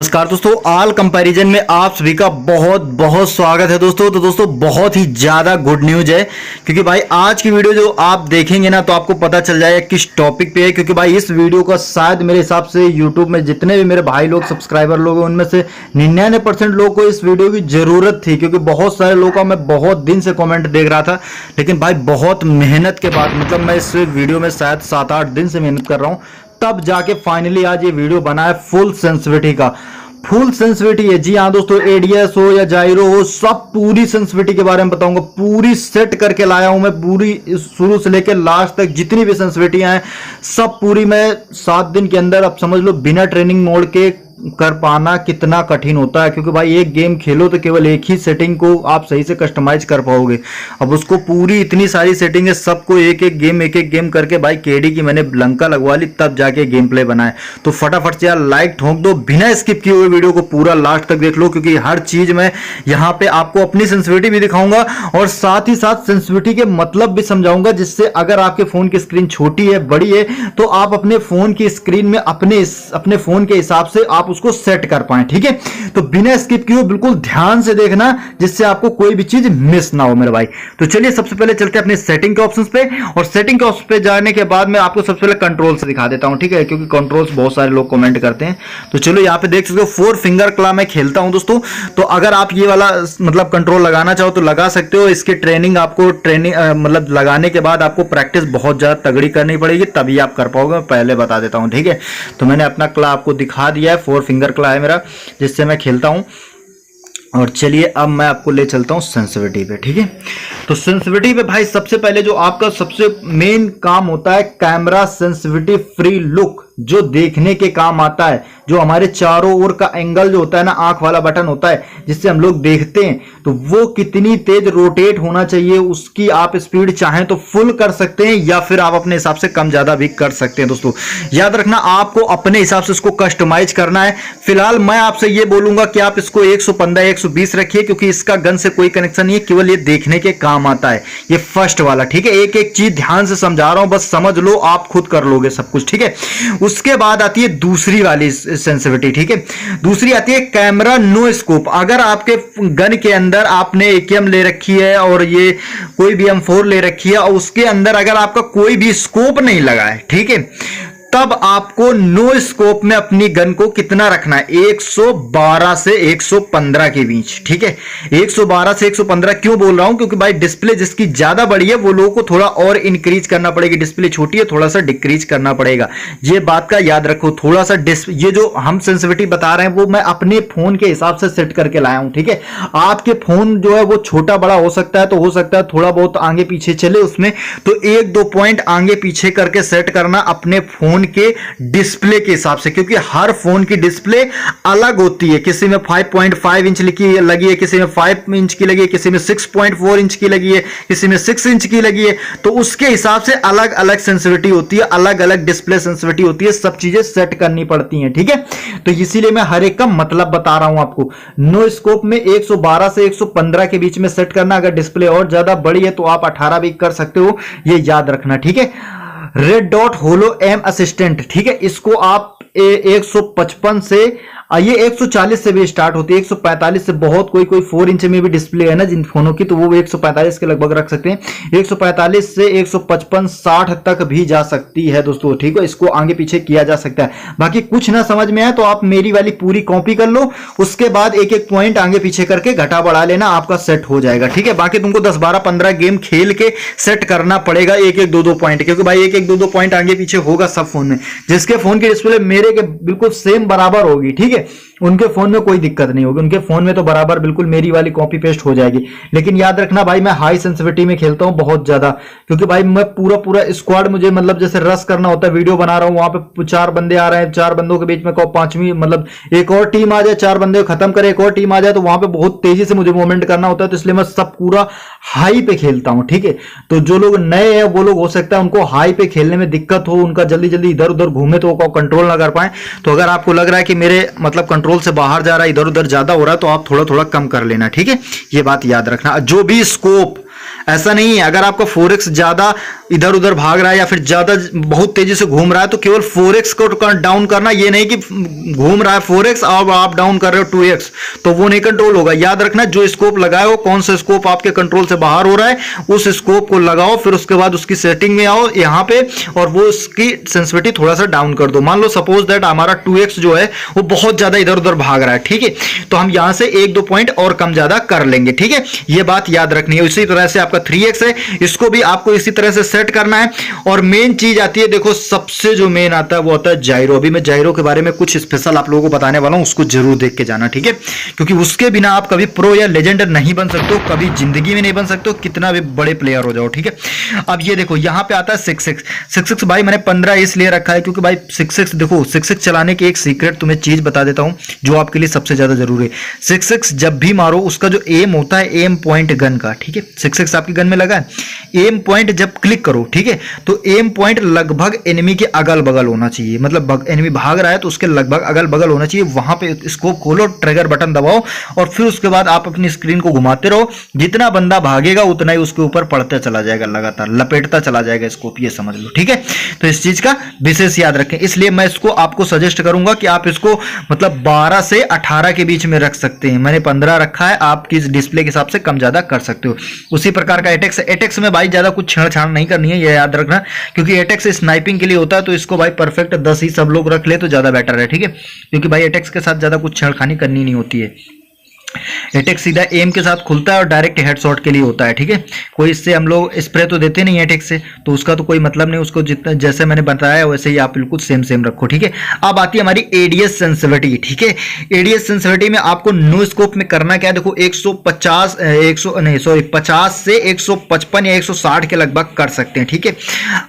नमस्कार दोस्तों, all comparison में आप सभी का बहुत बहुत स्वागत है दोस्तों। तो दोस्तों बहुत ही ज़्यादा गुड न्यूज है, क्योंकि भाई आज की वीडियो जो आप देखेंगे ना तो आपको पता चल जाएगा किस टॉपिक पे है। क्योंकि भाई इस वीडियो का शायद मेरे हिसाब से यूट्यूब में जितने भी मेरे भाई लोग सब्सक्राइबर लोग हैं उनमें से 99% लोग को इस वीडियो की ज़रूरत थी। क्योंकि बहुत सारे लोगों का मैं बहुत दिन से कॉमेंट देख रहा था, लेकिन भाई बहुत मेहनत के बाद मतलब मैं इस वीडियो में शायद 7-8 दिन से मेहनत कर रहा हूँ, तब जाके फाइनली आज ये वीडियो बना है फुल सेंसिटिविटी का। फुल सेंसिटिविटी है जी हाँ दोस्तों, एडीएस हो या जायरो हो, सब पूरी सेंसिटिविटी के बारे में बताऊंगा। पूरी सेट करके लाया हूं मैं, पूरी शुरू से लेकर लास्ट तक जितनी भी सेंसिटिविटियां हैं सब पूरी मैं 7 दिन के अंदर, अब समझ लो बिना ट्रेनिंग मोड के कर पाना कितना कठिन होता है। क्योंकि भाई एक गेम खेलो तो केवल एक ही सेटिंग को आप सही से कस्टमाइज कर पाओगे। अब उसको पूरी इतनी सारी सेटिंग है, सबको एक एक गेम करके भाई केडी की मैंने लंका लगवा ली, तब जाके गेम प्ले बनाए। तो फटाफट से यार लाइक ठोक दो, बिना स्किप किए हुए वीडियो को पूरा लास्ट तक देख लो, क्योंकि हर चीज में यहाँ पे आपको अपनी सेंसिटिविटी भी दिखाऊंगा और साथ ही साथ सेंसिटिविटी के मतलब भी समझाऊंगा, जिससे अगर आपके फोन की स्क्रीन छोटी है बड़ी है तो आप अपने फोन की स्क्रीन में अपने फोन के हिसाब से आप उसको सेट कर पाए। ठीक है, तो बिना स्किप किए बिल्कुल ध्यान से देखना, जिससे आपको कोई भी चीज मिस ना हो मेरे भाई। तो चलिए सबसे पहले चलते हैं अपने सेटिंग के ऑप्शंस पे, और सेटिंग के ऑप्शन पे जाने के बाद मैं आपको सबसे पहले कंट्रोल से दिखा देता हूं। ठीक है, क्योंकि कंट्रोल्स बहुत सारे लोग कमेंट करते हैं। तो चलो यहाँ पे देख सकते हो 4 फिंगर क्ला मैं खेलता हूं दोस्तों। तो अगर आप ये वाला मतलब कंट्रोल लगाना चाहो तो लगा सकते हो। इसकी ट्रेनिंग आपको मतलब लगाने के बाद आपको प्रैक्टिस बहुत ज्यादा तगड़ी करनी पड़ेगी, तभी आप कर पाओगे। मैं पहले बता देता हूं। ठीक है, तो मैंने अपना क्ला आपको दिखा दिया है, 4 फिंगर क्ला है मेरा, जिससे मैं खेलता हूं। और चलिए अब मैं आपको ले चलता हूं सेंसिटिविटी पे। ठीक है, तो सेंसिटिविटी पे भाई सबसे पहले जो आपका सबसे मेन काम होता है कैमरा सेंसिटिविटी फ्री लुक, जो देखने के काम आता है, जो हमारे चारों ओर का एंगल जो होता है ना, आंख वाला बटन होता है जिससे हम लोग देखते हैं, तो वो कितनी तेज रोटेट होना चाहिए, उसकी आप स्पीड चाहें तो फुल कर सकते हैं या फिर आप अपने हिसाब से कम ज्यादा भी कर सकते हैं। दोस्तों याद रखना, आपको अपने हिसाब से इसको कस्टमाइज करना है। फिलहाल मैं आपसे ये बोलूंगा कि आप इसको 115 120 रखिए, क्योंकि इसका गन से कोई कनेक्शन नहीं है, केवल ये देखने के काम आता है, ये फर्स्ट वाला। ठीक है, एक एक चीज ध्यान से समझा रहा हूं, बस समझ लो, आप खुद कर लोगे सब कुछ। ठीक है, उसके बाद आती है दूसरी वाली सेंसिटिविटी। ठीक है, दूसरी आती है कैमरा नो स्कोप। अगर आपके गन के अंदर आपने AKM ले रखी है और ये कोई भी M4 ले रखी है और उसके अंदर अगर आपका कोई भी स्कोप नहीं लगा है, ठीक है, तब आपको नो स्कोप में अपनी गन को कितना रखना है, 112 से 115 के बीच। ठीक है, 112 से 115 क्यों बोल रहा हूं, क्योंकि भाई डिस्प्ले जिसकी ज्यादा बड़ी है वो लोगों को थोड़ा और इंक्रीज करना पड़ेगी, डिस्प्ले छोटी है थोड़ा सा डिक्रीज करना पड़ेगा। ये बात का याद रखो थोड़ा सा। ये जो हम सेंसिटिविटी बता रहे हैं वो मैं अपने फोन के हिसाब से सेट करके लाया हूं। ठीक है, आपके फोन जो है वो छोटा बड़ा हो सकता है, तो हो सकता है थोड़ा बहुत आगे पीछे चले उसमें, तो 1-2 पॉइंट आगे पीछे करके सेट करना अपने फोन के डिस्प्ले के हिसाब से, क्योंकि हर फोन की डिस्प्ले अलग होती है। किसी में 5.5 इंच लगी है, किसी में 5 इंच की लगी है, किसी में 6.4 इंच की लगी है, किसी में 6 इंच की लगी है। तो उसके हिसाब से अलग अलग सेंसिटिविटी होती है, अलग अलग डिस्प्ले सेंसिटिविटी होती है, सब चीजें सेट करनी पड़ती हैं। ठीक है, तो इसीलिए मैं हर एक का मतलब बता रहा हूं आपको। नो स्कोप में 112 से 115 के बीच में सेट करना। अगर डिस्प्ले और ज्यादा बड़ी है तो आप 18 भी कर सकते हो, ये याद रखना। ठीक है, red dot hollow am assistant, ठीक है, इसको आप 155 से ये 140 से भी स्टार्ट होती है, 145 से बहुत कोई 4 इंच में भी डिस्प्ले है ना जिन फोनों की, तो वो 145 के लगभग रख सकते हैं। 145 से 155 60 तक भी जा सकती है दोस्तों। ठीक है, इसको आगे पीछे किया जा सकता है। बाकी कुछ ना समझ में आए तो आप मेरी वाली पूरी कॉपी कर लो, उसके बाद एक एक पॉइंट आगे पीछे करके घटा बढ़ा लेना, आपका सेट हो जाएगा। ठीक है, बाकी तुमको 10 12 15 गेम खेल के सेट करना पड़ेगा, एक एक 2-2 पॉइंट, क्योंकि भाई एक एक 2-2 पॉइंट आगे पीछे होगा सब फोन में। जिसके फोन की डिस्प्ले मेरे के बिल्कुल सेम बराबर होगी, ठीक है, उनके फोन में कोई दिक्कत नहीं होगी, उनके फोन में तो बराबर बिल्कुल मेरी वाली कॉपी पेस्ट हो जाएगी। लेकिन याद रखना भाई, मैं हाई सेंसिटिविटी में खेलता हूं बहुत ज्यादा, क्योंकि भाई मैं पूरा स्क्वाड, मुझे मतलब जैसे रश करना होता है, वीडियो बना रहा हूं, वहां पे 4 बंदे आ रहे हैं, 4 बंदों के बीच में 5वीं मतलब एक और टीम आ जाए, 4 बंदे खत्म करे, एक और टीम आ जाए, तो वहां पे बहुत तेजी से मुझे मूवमेंट करना होता है, तो इसलिए मैं सब पूरा हाई पे खेलता हूं। ठीक है, तो जो लोग नए हैं वो लोग हो सकता है उनको हाई पे खेलने में दिक्कत हो, उनका जल्दी जल्दी इधर उधर घूमे तो वो कंट्रोल ना कर पाए। तो अगर आपको लग रहा है कि मेरे मतलब कंट्रोल से बाहर जा रहा है, इधर उधर ज्यादा हो रहा है, तो आप थोड़ा थोड़ा कम कर लेना। ठीक है, ये बात याद रखना। जो भी स्कोप ऐसा नहीं है। अगर आपका फोरेक्स ज्यादा इधर उधर भाग रहा है या फिर ज्यादा बहुत तेजी से घूम रहा है तो केवल फोरेक्स को डाउन करना, ये नहीं कि घूम रहा है फोरेक्स और आप डाउन कर रहे हो 2x, तो वो नहीं कंट्रोल होगा। याद रखना जो स्कोप लगाए हो, कौन सा स्कोप आपके कंट्रोल से बाहर हो रहा है, उस स्कोप को लगाओ, फिर उसके बाद उसकी सेटिंग में आओ यहाँ पे और वो उसकी सेंसिटिविटी थोड़ा सा डाउन कर दो। मान लो सपोज दैट हमारा 2x जो है वो बहुत ज्यादा इधर उधर भाग रहा है, ठीक है, तो हम यहां से 1-2 पॉइंट और कम ज्यादा कर लेंगे, ठीक है, ये बात याद रखनी है। इसी तरह से आपका 3x है, इसको भी आपको इसी तरह से सेट करना है। और मेन चीज आती है, देखो सबसे जो मेन आता है वो आता है जायरो। अभी मैं जायरो के बारे में कुछ स्पेशल आप लोगों को बताने वाला हूं, उसको जरूर देख के जाना, ठीक है, क्योंकि उसके बिना आप कभी प्रो या लेजेंड नहीं बन सकते हो, कभी जिंदगी में नहीं बन सकते हो, कितना भी बड़े प्लेयर हो जाओ, ठीक है। अब ये देखो यहां पे आता है 6x भाई मैंने 15 इसलिए रखा है क्योंकि भाई 6x देखो 6x चलाने की एक सीक्रेट तुम्हें चीज बता देता हूं जो आपके लिए सबसे ज्यादा जरूरी है। 6x जब भी मारो उसका जो एम होता है, एम पॉइंट गन का, ठीक है, 6x आपकी गन में लगा है, एम पॉइंट जब क्लिक करो, ठीक है, तो एम पॉइंट लगभग एनिमी के अगल बगल होना चाहिए, मतलब एनिमी भाग रहा है तो उसके लगभग अगल बगल होना चाहिए। वहां पे स्कोप खोलो, ट्रिगर बटन दबाओ और फिर उसके बाद आप अपनी स्क्रीन को घुमाते रहो, जितना बंदा भागेगा उतना ही उसके ऊपर पड़ता चला जाएगा, लगातार लपेटता चला जाएगा स्कोप, ये समझ लो, ठीक है। तो इस चीज का विशेष याद रखें, इसलिए मैं इसको आपको सजेस्ट करूंगा कि आप इसको मतलब 12 से 18 के बीच में रख सकते हैं। मैंने 15 रखा है, आपकी डिस्प्ले के हिसाब से कम ज्यादा कर सकते हो। उसी प्रकार का एटेक्स में भाई ज्यादा कुछ छेड़छाड़ नहीं करनी है, ये याद रखना, क्योंकि एटेक्स स्नाइपिंग के लिए होता है, तो इसको भाई परफेक्ट 10 ही सब लोग रख ले तो ज्यादा बेटर है, ठीक है, क्योंकि भाई एटेक्स के साथ ज्यादा कुछ छेड़खानी करनी नहीं होती है। एटेक्स सीधा एम के साथ खुलता है और डायरेक्ट हेडशॉट के लिए होता है, ठीक है, कोई इससे हम लोग स्प्रे तो देते नहीं एटेक्स से, तो उसका तो कोई मतलब नहीं, उसको जितना जैसे मैंने बताया वैसे ही आप बिल्कुल सेम रखो, ठीक है। अब आती है हमारी एडीएस सेंसिटिविटी, ठीक है। एडीएस सेंसिटिविटी में आपको नो स्कोप में करना क्या है, देखो 50 से 155 या 160 के लगभग कर सकते हैं, ठीक है।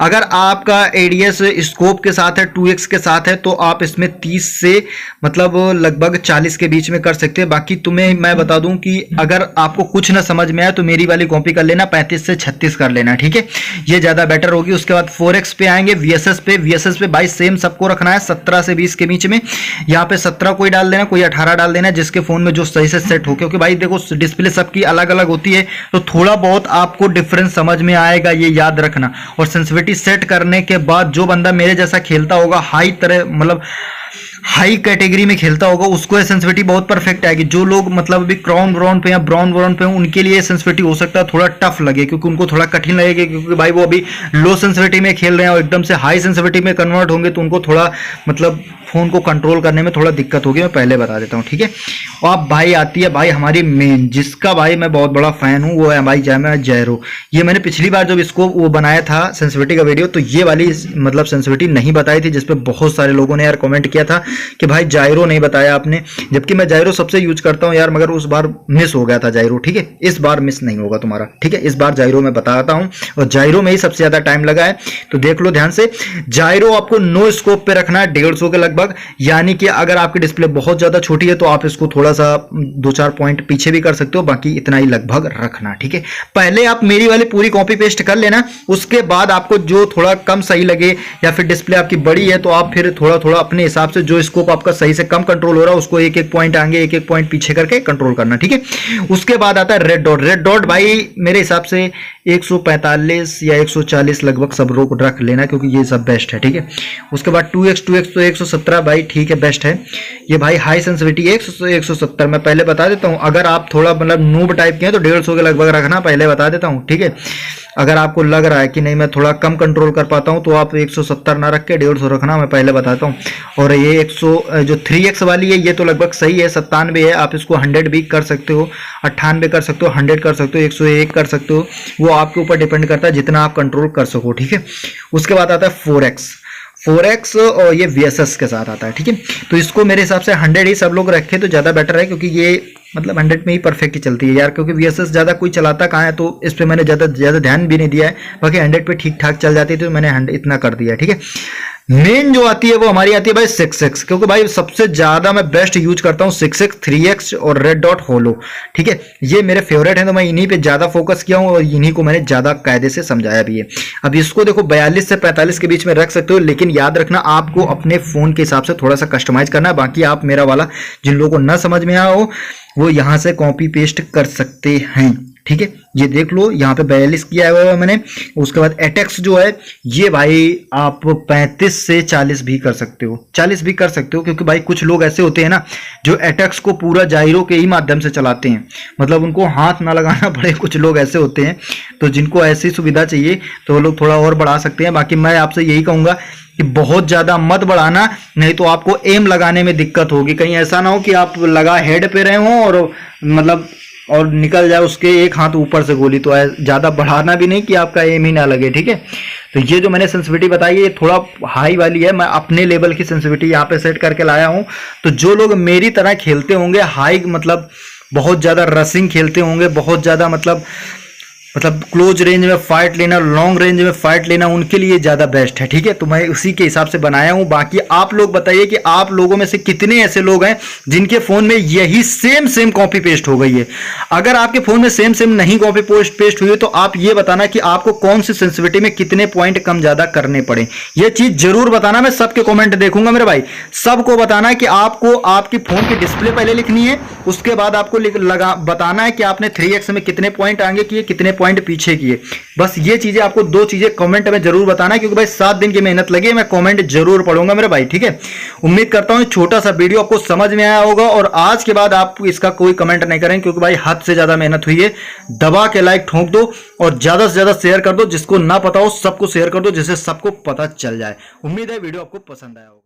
अगर आपका एडीएस स्कोप के साथ है, 2x के साथ है, तो आप इसमें 30 से मतलब लगभग 40 के बीच में कर सकते हैं। बाकी तुम्हें मैं बता दूं कि अगर आपको कुछ ना समझ में आए तो मेरी वाली कॉपी कर लेना, 35 से 36 कर लेना, ठीक है, ये ज्यादा बेटर होगी। उसके बाद 4x पे आएंगे, वीएसएस पे भाई सेम सबको रखना है 17 से 20 के बीच में। यहाँ पे 17 कोई डाल देना, कोई 18 डाल देना, जिसके फोन में जो सही से सेट हो, क्योंकि भाई देखो डिस्प्ले सबकी अलग अलग होती है, तो थोड़ा बहुत आपको डिफरेंस समझ में आएगा, ये याद रखना। और सेंसिटिविटी सेट करने के बाद जो बंदा मेरे जैसा खेलता होगा, हाई कैटेगरी में खेलता होगा, उसको सेंसिटिविटी बहुत परफेक्ट आएगी। जो लोग मतलब अभी क्राउन पे या ब्राउन पे उनके लिए सेंसिटिविटी हो सकता है थोड़ा टफ लगे, क्योंकि उनको थोड़ा कठिन लगेगा, क्योंकि भाई वो अभी लो सेंसिटिविटी में खेल रहे हैं और एकदम से हाई सेंसिटिविटी में कन्वर्ट होंगे तो उनको थोड़ा मतलब फोन को कंट्रोल करने में थोड़ा दिक्कत होगी, मैं पहले बता देता हूँ, ठीक है। और अब भाई आती है भाई हमारी मेन, जिसका भाई मैं बहुत बड़ा फैन हूँ, वो है भाई जायरो। ये मैंने पिछली बार जब इसको वो बनाया था सेंसिटिविटी का वीडियो, तो ये वाली मतलब सेंसिटिविटी नहीं बताई थी, जिसपे बहुत सारे लोगों ने यार कमेंट किया था कि भाई जायरो नहीं बताया आपने, जबकि मैं जायरो सबसे यूज करता हूं यार, मगर उस बार मिस हो गया था जायरो, ठीक है। इस बार मिस नहीं होगा तुम्हारा, ठीक है, इस बार जायरो मैं बताता हूं और जायरो में ही सबसे ज्यादा टाइम लगा है, तो देख लो ध्यान से। जायरो आपको नो स्कोप पे रखना है 150 के लगभग, यानी कि अगर आपकी डिस्प्ले बहुत ज्यादा छोटी है तो आप इसको थोड़ा सा 2-4 पॉइंट पीछे भी कर सकते हो, बाकी इतना ही लगभग रखना, ठीक है। पहले आप मेरी वाली पूरी कॉपी पेस्ट कर लेना, उसके बाद आपको जो थोड़ा कम सही लगे या फिर डिस्प्ले आपकी बड़ी है तो आप फिर थोड़ा अपने हिसाब से जो स्कोप आपका सही से कम कंट्रोल हो रहा है उसको एक पॉइंट आगे एक पॉइंट पीछे करके कंट्रोल करना, ठीक है। उसके बाद आता है रेड डॉट भाई मेरे हिसाब से 145 या 140 लगभग सब लोग रख लेना, क्योंकि ये सब बेस्ट है, ठीक है। उसके बाद 2x तो 117 भाई ठीक है, बेस्ट है। ये भाई हाई सेंसिटिविटी 170 मैं पहले बता देता हूं, अगर आप थोड़ा मतलब नूब टाइप के हैं तो 150 के लगभग रखना, पहले बता देता हूं, ठीक है। अगर आपको लग रहा है कि नहीं मैं थोड़ा कम कंट्रोल कर पाता हूं तो आप 170 ना रख के 150 रखना, मैं पहले बताता हूं। और ये 100 जो 3x वाली है ये तो लगभग सही है, 97 है, आप इसको 100 भी कर सकते हो, 98 कर सकते हो, 100 कर सकते हो, 101 कर सकते हो, वो आपके ऊपर डिपेंड करता है जितना आप कंट्रोल कर सको, ठीक है। उसके बाद आता है 4x और ये VSS के साथ आता है, ठीक है। तो इसको मेरे हिसाब से 100 ही सब लोग रखे तो ज़्यादा बेटर है, क्योंकि ये मतलब 100 में ही परफेक्ट ही चलती है यार, क्योंकि VSS ज़्यादा कोई चलाता कहाँ है, तो इस पर मैंने ज़्यादा ध्यान भी नहीं दिया है, बाकी 100 पे ठीक ठाक चल जाती है, तो मैंने 100 इतना कर दिया, ठीक है। मेन जो आती है वो हमारी आती है भाई 6x, क्योंकि भाई सबसे ज्यादा मैं बेस्ट यूज करता हूँ 6x, 3x और रेड डॉट होलो, ठीक है। ये मेरे फेवरेट हैं, तो मैं इन्हीं पे ज्यादा फोकस किया हूँ और इन्हीं को मैंने ज्यादा कायदे से समझाया भी है। अब इसको देखो 42 से 45 के बीच में रख सकते हो, लेकिन याद रखना आपको अपने फोन के हिसाब से थोड़ा सा कस्टमाइज करना है। बाकी आप मेरा वाला जिन लोगों को ना समझ में आया हो वो यहाँ से कॉपी पेस्ट कर सकते हैं, ठीक है, ये देख लो यहाँ पे 42 किया हुआ है मैंने। उसके बाद अटैक्स जो है ये भाई आप 35 से 40 भी कर सकते हो, 40 भी कर सकते हो, क्योंकि भाई कुछ लोग ऐसे होते हैं ना जो अटैक्स को पूरा जायरो के ही माध्यम से चलाते हैं, मतलब उनको हाथ ना लगाना पड़े। कुछ लोग ऐसे होते हैं, तो जिनको ऐसी सुविधा चाहिए तो वो लोग थोड़ा और बढ़ा सकते हैं। बाकी मैं आपसे यही कहूंगा कि बहुत ज्यादा मत बढ़ाना, नहीं तो आपको एम लगाने में दिक्कत होगी। कहीं ऐसा ना हो कि आप लगा हेड पे रहे हो और मतलब और निकल जाए उसके एक हाथ ऊपर से गोली, तो ज्यादा बढ़ाना भी नहीं कि आपका एम ही ना लगे। ठीक है, तो ये जो मैंने सेंसिटिविटी बताई है ये थोड़ा हाई वाली है, मैं अपने लेवल की सेंसिटिविटी यहाँ पे सेट करके लाया हूँ। तो जो लोग मेरी तरह खेलते होंगे हाई, मतलब बहुत ज्यादा रसिंग खेलते होंगे, बहुत ज्यादा मतलब क्लोज रेंज में फाइट लेना, लॉन्ग रेंज में फाइट लेना, उनके लिए ज्यादा बेस्ट है। ठीक है, तो मैं उसी के हिसाब से बनाया हूं। बाकी आप लोग बताइए कि आप लोगों में से कितने ऐसे लोग हैं जिनके फोन में यही सेम कॉपी पेस्ट हो गई है। अगर आपके फोन में सेम नहीं कॉपी पेस्ट हुई है तो आप ये बताना कि आपको कौन सी सेंसिटिविटी में कितने पॉइंट कम ज्यादा करने पड़े, ये चीज जरूर बताना। मैं सबके कॉमेंट देखूंगा मेरे भाई, सबको बताना कि आपको आपकी फोन की डिस्प्ले पहले लिखनी है, उसके बाद आपको बताना है कि आपने 3x में कितने पॉइंट आगे किए, कितने पॉइंट पीछे किए। बस ये चीजें आपको 2 चीजें कमेंट में जरूर बताना है, क्योंकि भाई 7 दिन की मेहनत लगी है, मैं कमेंट जरूर पढ़ूंगा मेरे भाई। ठीक है, उम्मीद करता हूं छोटा सा वीडियो आपको समझ में आया होगा, और आज के बाद आप इसका कोई कमेंट नहीं करें, क्योंकि भाई हद से ज्यादा मेहनत हुई है। दबा के लाइक ठोक दो और ज्यादा से ज्यादा शेयर कर दो, जिसको ना पता हो सबको शेयर कर दो, जिससे सबको पता चल जाए। उम्मीद है वीडियो आपको पसंद आया होगा।